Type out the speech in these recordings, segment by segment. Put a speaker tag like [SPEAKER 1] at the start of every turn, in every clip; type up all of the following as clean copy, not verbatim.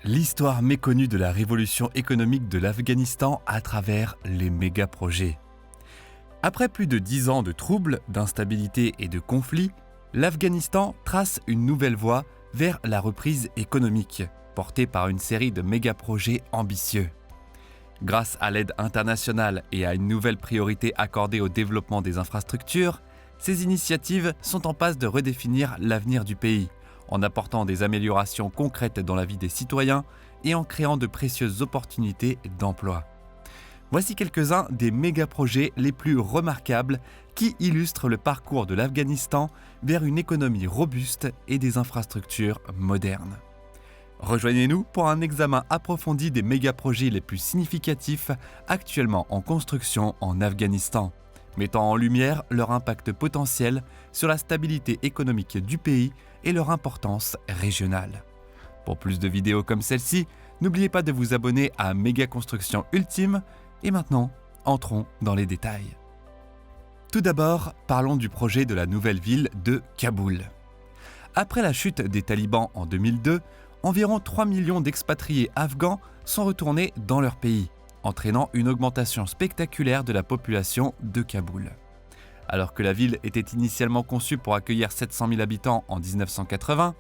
[SPEAKER 1] L'histoire méconnue de la révolution économique de l'Afghanistan à travers les méga-projets. Après plus de 10 ans de troubles, d'instabilité et de conflits, l'Afghanistan trace une nouvelle voie vers la reprise économique, portée par une série de méga-projets ambitieux. Grâce à l'aide internationale et à une nouvelle priorité accordée au développement des infrastructures, ces initiatives sont en passe de redéfinir l'avenir du pays, en apportant des améliorations concrètes dans la vie des citoyens et en créant de précieuses opportunités d'emploi. Voici quelques-uns des méga-projets les plus remarquables qui illustrent le parcours de l'Afghanistan vers une économie robuste et des infrastructures modernes. Rejoignez-nous pour un examen approfondi des méga-projets les plus significatifs actuellement en construction en Afghanistan, mettant en lumière leur impact potentiel sur la stabilité économique du pays et leur importance régionale. Pour plus de vidéos comme celle-ci, n'oubliez pas de vous abonner à Méga Construction Ultime. Et maintenant, entrons dans les détails. Tout d'abord, parlons du projet de la nouvelle ville de Kaboul. Après la chute des talibans en 2002, environ 3 millions d'expatriés afghans sont retournés dans leur pays, entraînant une augmentation spectaculaire de la population de Kaboul. Alors que la ville était initialement conçue pour accueillir 700 000 habitants en 1980,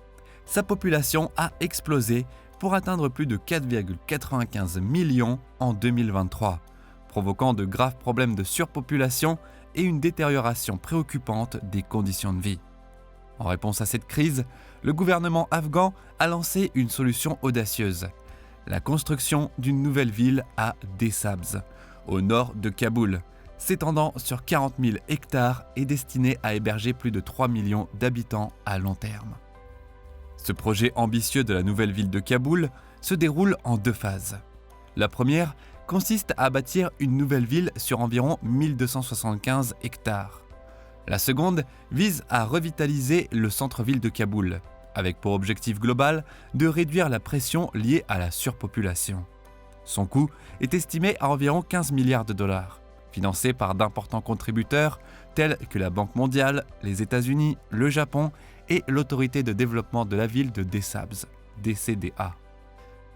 [SPEAKER 1] sa population a explosé pour atteindre plus de 4,95 millions en 2023, provoquant de graves problèmes de surpopulation et une détérioration préoccupante des conditions de vie. En réponse à cette crise, le gouvernement afghan a lancé une solution audacieuse, la construction d'une nouvelle ville à Dessabs, au nord de Kaboul, s'étendant sur 40 000 hectares et destinée à héberger plus de 3 millions d'habitants à long terme. Ce projet ambitieux de la nouvelle ville de Kaboul se déroule en 2 phases. La première consiste à bâtir une nouvelle ville sur environ 1275 hectares. La seconde vise à revitaliser le centre-ville de Kaboul, avec pour objectif global de réduire la pression liée à la surpopulation. Son coût est estimé à environ 15 milliards de dollars, financé par d'importants contributeurs tels que la Banque mondiale, les États-Unis, le Japon et l'Autorité de développement de la ville de Dessabs, DCDA.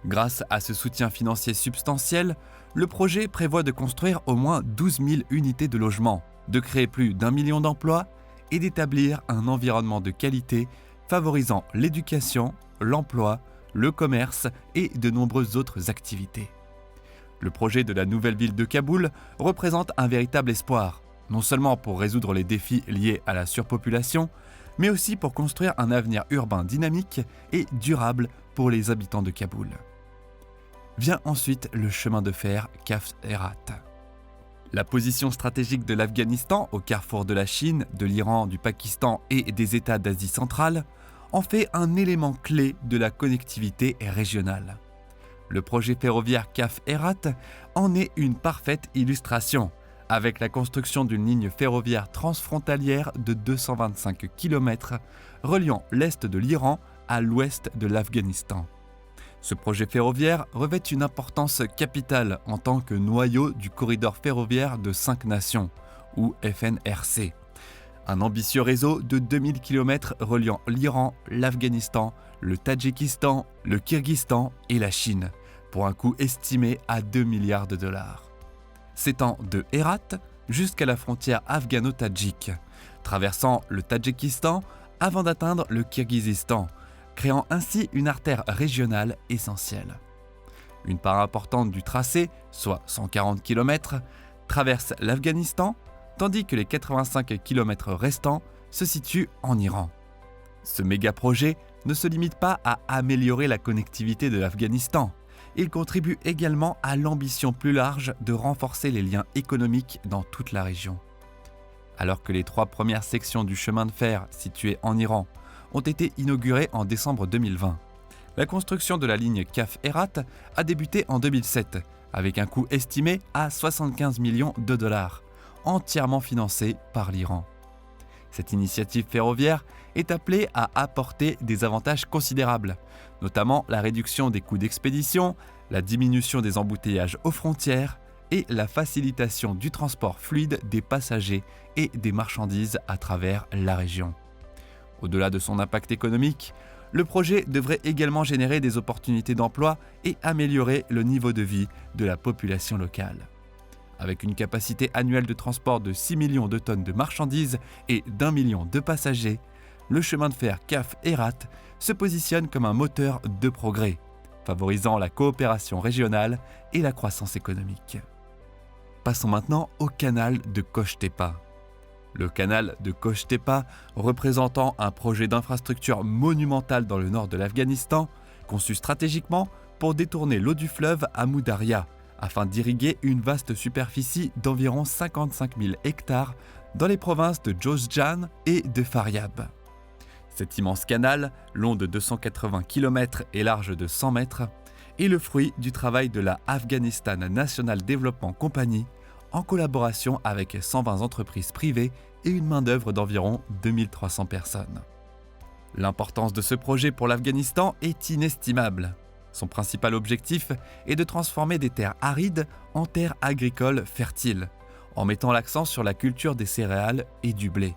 [SPEAKER 1] Grâce à ce soutien financier substantiel, le projet prévoit de construire au moins 12 000 unités de logement, de créer plus d'1 million d'emplois et d'établir un environnement de qualité favorisant l'éducation, l'emploi, le commerce et de nombreuses autres activités. Le projet de la nouvelle ville de Kaboul représente un véritable espoir, non seulement pour résoudre les défis liés à la surpopulation, mais aussi pour construire un avenir urbain dynamique et durable pour les habitants de Kaboul. Vient ensuite le chemin de fer Caf Herat. La position stratégique de l'Afghanistan au carrefour de la Chine, de l'Iran, du Pakistan et des États d'Asie centrale en fait un élément clé de la connectivité régionale. Le projet ferroviaire Caf Herat en est une parfaite illustration, avec la construction d'une ligne ferroviaire transfrontalière de 225 km reliant l'est de l'Iran à l'ouest de l'Afghanistan. Ce projet ferroviaire revêt une importance capitale en tant que noyau du corridor ferroviaire de 5 nations, ou FNRC, un ambitieux réseau de 2000 km reliant l'Iran, l'Afghanistan, le Tadjikistan, le Kirghizistan et la Chine, pour un coût estimé à 2 milliards de dollars. S'étend de Herat jusqu'à la frontière afghano-tadjik, traversant le Tadjikistan avant d'atteindre le Kirghizistan, créant ainsi une artère régionale essentielle. Une part importante du tracé, soit 140 km, traverse l'Afghanistan, tandis que les 85 km restants se situent en Iran. Ce méga-projet ne se limite pas à améliorer la connectivité de l'Afghanistan. Il contribue également à l'ambition plus large de renforcer les liens économiques dans toute la région. Alors que les 3 premières sections du chemin de fer situées en Iran ont été inaugurées en décembre 2020, la construction de la ligne Caf Herat a débuté en 2007 avec un coût estimé à 75 millions de dollars, entièrement financé par l'Iran. Cette initiative ferroviaire est appelée à apporter des avantages considérables, notamment la réduction des coûts d'expédition, la diminution des embouteillages aux frontières et la facilitation du transport fluide des passagers et des marchandises à travers la région. Au-delà de son impact économique, le projet devrait également générer des opportunités d'emploi et améliorer le niveau de vie de la population locale. Avec une capacité annuelle de transport de 6 millions de tonnes de marchandises et d'1 million de passagers, le chemin de fer CAF-Hérat se positionne comme un moteur de progrès, favorisant la coopération régionale et la croissance économique. Passons maintenant au canal de Koch-Tepa. Le canal de Koch-Tepa, représentant un projet d'infrastructure monumental dans le nord de l'Afghanistan, conçu stratégiquement pour détourner l'eau du fleuve Amu Darya, afin d'irriguer une vaste superficie d'environ 55 000 hectares dans les provinces de Jowzjan et de Faryab. Cet immense canal, long de 280 km et large de 100 mètres, est le fruit du travail de la Afghanistan National Development Company en collaboration avec 120 entreprises privées et une main-d'œuvre d'environ 2300 personnes. L'importance de ce projet pour l'Afghanistan est inestimable. Son principal objectif est de transformer des terres arides en terres agricoles fertiles, en mettant l'accent sur la culture des céréales et du blé.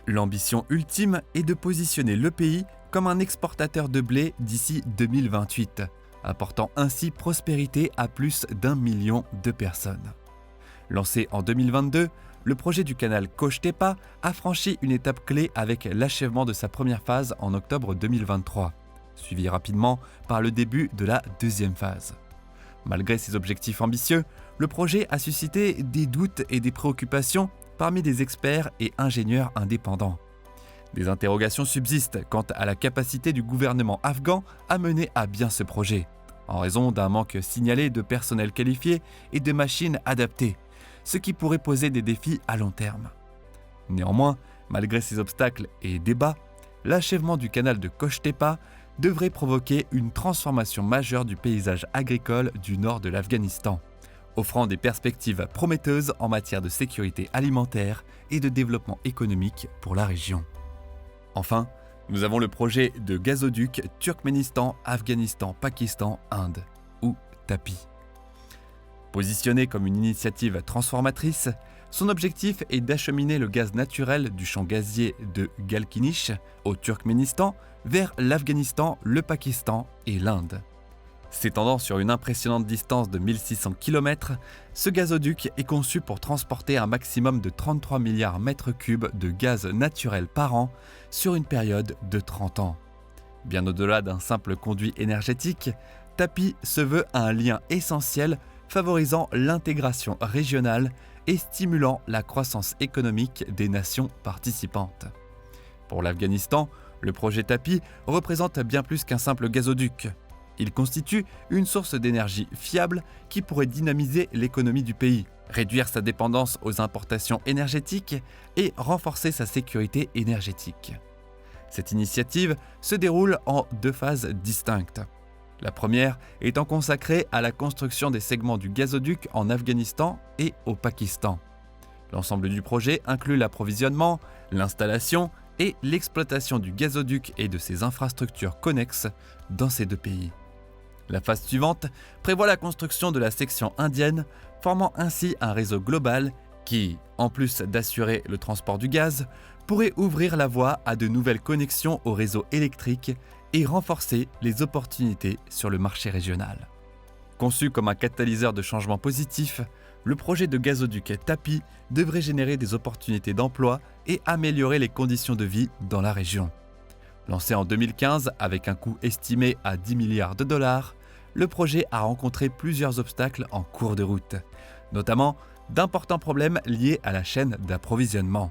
[SPEAKER 1] L'ambition ultime est de positionner le pays comme un exportateur de blé d'ici 2028, apportant ainsi prospérité à plus d'1 million de personnes. Lancé en 2022, le projet du canal Koch-Tepa a franchi une étape clé avec l'achèvement de sa première phase en octobre 2023, suivi rapidement par le début de la deuxième phase. Malgré ses objectifs ambitieux, le projet a suscité des doutes et des préoccupations parmi des experts et ingénieurs indépendants. Des interrogations subsistent quant à la capacité du gouvernement afghan à mener à bien ce projet, en raison d'un manque signalé de personnel qualifié et de machines adaptées, ce qui pourrait poser des défis à long terme. Néanmoins, malgré ces obstacles et débats, l'achèvement du canal de Koch-Tepa devrait provoquer une transformation majeure du paysage agricole du nord de l'Afghanistan, offrant des perspectives prometteuses en matière de sécurité alimentaire et de développement économique pour la région. Enfin, nous avons le projet de gazoduc Turkménistan, Afghanistan, Pakistan, Inde, ou TAPI. Positionné comme une initiative transformatrice, son objectif est d'acheminer le gaz naturel du champ gazier de Galkinish au Turkménistan vers l'Afghanistan, le Pakistan et l'Inde. S'étendant sur une impressionnante distance de 1600 km, ce gazoduc est conçu pour transporter un maximum de 33 milliards mètres cubes de gaz naturel par an sur une période de 30 ans. Bien au-delà d'un simple conduit énergétique, TAPI se veut un lien essentiel favorisant l'intégration régionale et stimulant la croissance économique des nations participantes. Pour l'Afghanistan, le projet TAPI représente bien plus qu'un simple gazoduc. Il constitue une source d'énergie fiable qui pourrait dynamiser l'économie du pays, réduire sa dépendance aux importations énergétiques et renforcer sa sécurité énergétique. Cette initiative se déroule en 2 phases distinctes. La première étant consacrée à la construction des segments du gazoduc en Afghanistan et au Pakistan. L'ensemble du projet inclut l'approvisionnement, l'installation et l'exploitation du gazoduc et de ses infrastructures connexes dans ces 2 pays. La phase suivante prévoit la construction de la section indienne, formant ainsi un réseau global qui, en plus d'assurer le transport du gaz, pourrait ouvrir la voie à de nouvelles connexions au réseau électrique et renforcer les opportunités sur le marché régional. Conçu comme un catalyseur de changement positif, le projet de gazoduc TAPI devrait générer des opportunités d'emploi et améliorer les conditions de vie dans la région. Lancé en 2015 avec un coût estimé à 10 milliards de dollars, le projet a rencontré plusieurs obstacles en cours de route, notamment d'importants problèmes liés à la chaîne d'approvisionnement.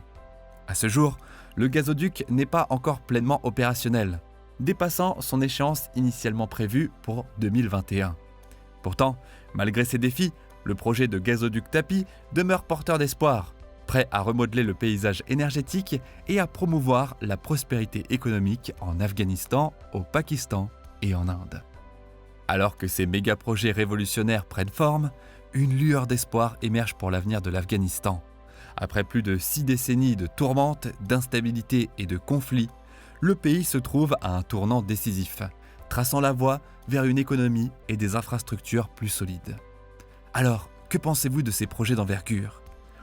[SPEAKER 1] À ce jour, le gazoduc n'est pas encore pleinement opérationnel, dépassant son échéance initialement prévue pour 2021. Pourtant, malgré ces défis, le projet de gazoduc TAPI demeure porteur d'espoir, prêt à remodeler le paysage énergétique et à promouvoir la prospérité économique en Afghanistan, au Pakistan et en Inde. Alors que ces méga-projets révolutionnaires prennent forme, une lueur d'espoir émerge pour l'avenir de l'Afghanistan. Après plus de 6 décennies de tourmentes, d'instabilité et de conflits, le pays se trouve à un tournant décisif, traçant la voie vers une économie et des infrastructures plus solides. Alors, que pensez-vous de ces projets d'envergure ?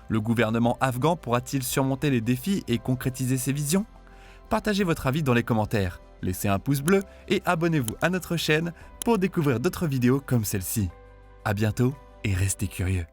[SPEAKER 1] Le gouvernement afghan pourra-t-il surmonter les défis et concrétiser ses visions ? Partagez votre avis dans les commentaires. laissez un pouce bleu et abonnez-vous à notre chaîne pour découvrir d'autres vidéos comme celle-ci. À bientôt et restez curieux.